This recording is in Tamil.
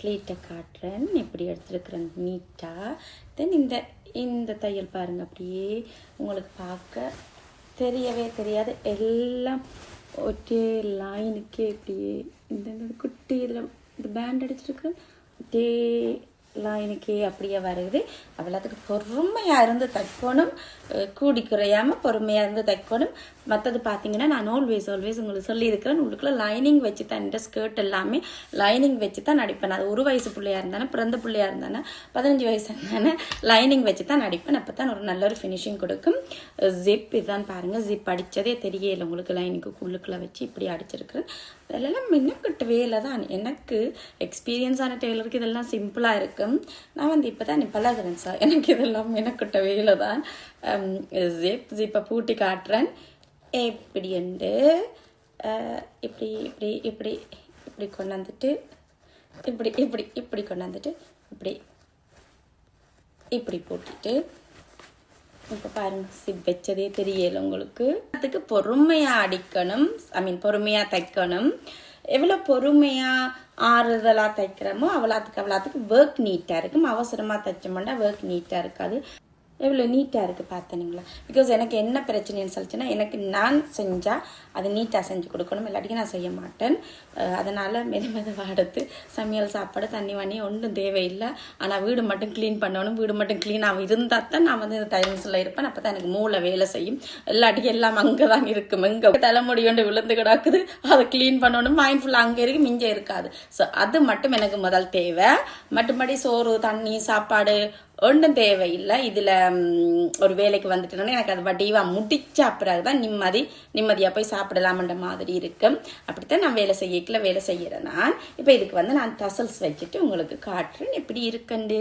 ப்ளீட்டை காட்டுறேன் எப்படி எடுத்துருக்குறேன் நீட்டாக. தென் இந்த தையல் பாருங்கள், அப்படியே உங்களுக்கு பார்க்க தெரியவே தெரியாது. எல்லாம் ஒரே லைனுக்கே இப்படியே இந்த குட்டி இதில் இந்த பேண்ட் அடிச்சிருக்கிறேன் ஒரே லைனுக்கே அப்படியே வருது. அவ்வளோத்துக்கு பொறுமையாக இருந்து தைக்கணும், கூடி குறையாமல் பொறுமையாக இருந்து தைக்கணும். மற்றது பார்த்தீங்கன்னா நான் ஆல்வேஸ் உங்களுக்கு சொல்லியிருக்கிறேன், உங்களுக்குள்ள லைனிங் வச்சு தான் இந்த ஸ்கர்ட் எல்லாமே லைனிங் வச்சு தான் நடிப்பேன். அது 1 வயசு பிள்ளையாக இருந்தானே, பிறந்த பிள்ளையாக இருந்தானே, 15 வயசு இருந்தானே லைனிங் வச்சு தான் நடிப்பேன். அப்போ தான் ஒரு நல்ல ஒரு ஃபினிஷிங் கொடுக்கும். ஜிப் இதுதான் பாருங்கள், ஜிப் அடித்ததே தெரியல உங்களுக்கு. லைனுக்கு உள்ளுக்குள்ளே வச்சு இப்படி அடிச்சிருக்கிறேன். அதெல்லாம் மின்னக்கிட்ட வேலை தான். எனக்கு எக்ஸ்பீரியன்ஸான டெய்லருக்கு இதெல்லாம் சிம்பிளாக இருக்கும். நான் இப்போ தான் பழகிறேன் சார், எனக்கு இதெல்லாம் மின்னக்கிட்ட வேலை தான். ஜிப்பை பூட்டி காட்டுறேன் எப்படி உண்டு. இப்படி இப்படி இப்படி இப்படி கொண்டாந்துட்டு இப்படி இப்படி இப்படி கொண்டாந்துட்டு இப்படி இப்படி போட்டுட்டு இப்போ பாருங்க, சிப் வச்சதே தெரியல உங்களுக்கு. அதுக்கு பொறுமையாக அடிக்கணும், பொறுமையாக தைக்கணும். எவ்வளோ பொறுமையாக ஆறுதலாக தைக்கிறோமோ அவ்வளோத்துக்கு ஒர்க் நீட்டாக இருக்கும். அவசரமாக தைச்சோம்னா ஒர்க் நீட்டாக இருக்காது. எவ்வளோ நீட்டாக இருக்குது பார்த்தீங்களா? பிகாஸ் எனக்கு என்ன பிரச்சனைன்னு சொல்லிச்சுன்னா, எனக்கு நான் செஞ்சால் அது நீட்டாக செஞ்சு கொடுக்கணும், இல்லாட்டிக்கு நான் செய்ய மாட்டேன். அதனால் மெதுவாக எடுத்து சமையல் சாப்பாடு தண்ணி வண்ணி ஒன்றும் தேவையில்லை. ஆனால் வீடு மட்டும் க்ளீன் பண்ணணும். வீடு மட்டும் க்ளீனாக இருந்தால் தான் நான் இந்த டைம்ஸில் இருப்பேன். அப்போ தான் எனக்கு மூளை வேலை செய்யும். இல்லாட்டிக்கு எல்லாம் அங்கே தான் இருக்கும். இங்கே தலைமுடி ஒன்று விழுந்து கிடக்குது, அதை க்ளீன் பண்ணணும். மைண்ட்ஃபுல்லாக அங்கே இருக்கு, மிஞ்ச இருக்காது. ஸோ அது மட்டும் எனக்கு முதல் தேவை. மற்றபடி சோறு தண்ணி சாப்பாடு ஒன்றும் தேவையில்லை. இதில் ஒரு வேலைக்கு வந்துட்டேன்னா எனக்கு அது வடிவாக முடிச்ச பிறகுதான் நிம்மதியாக போய் சாப்பிடலாம்ன்ற மாதிரி இருக்கும். அப்படித்தான் நான் வேலை செய்யறேன் நான். இப்போ இதுக்கு நான் டசல்ஸ் வச்சுட்டு உங்களுக்கு காட்டுறேன் எப்படி இருக்குண்டு.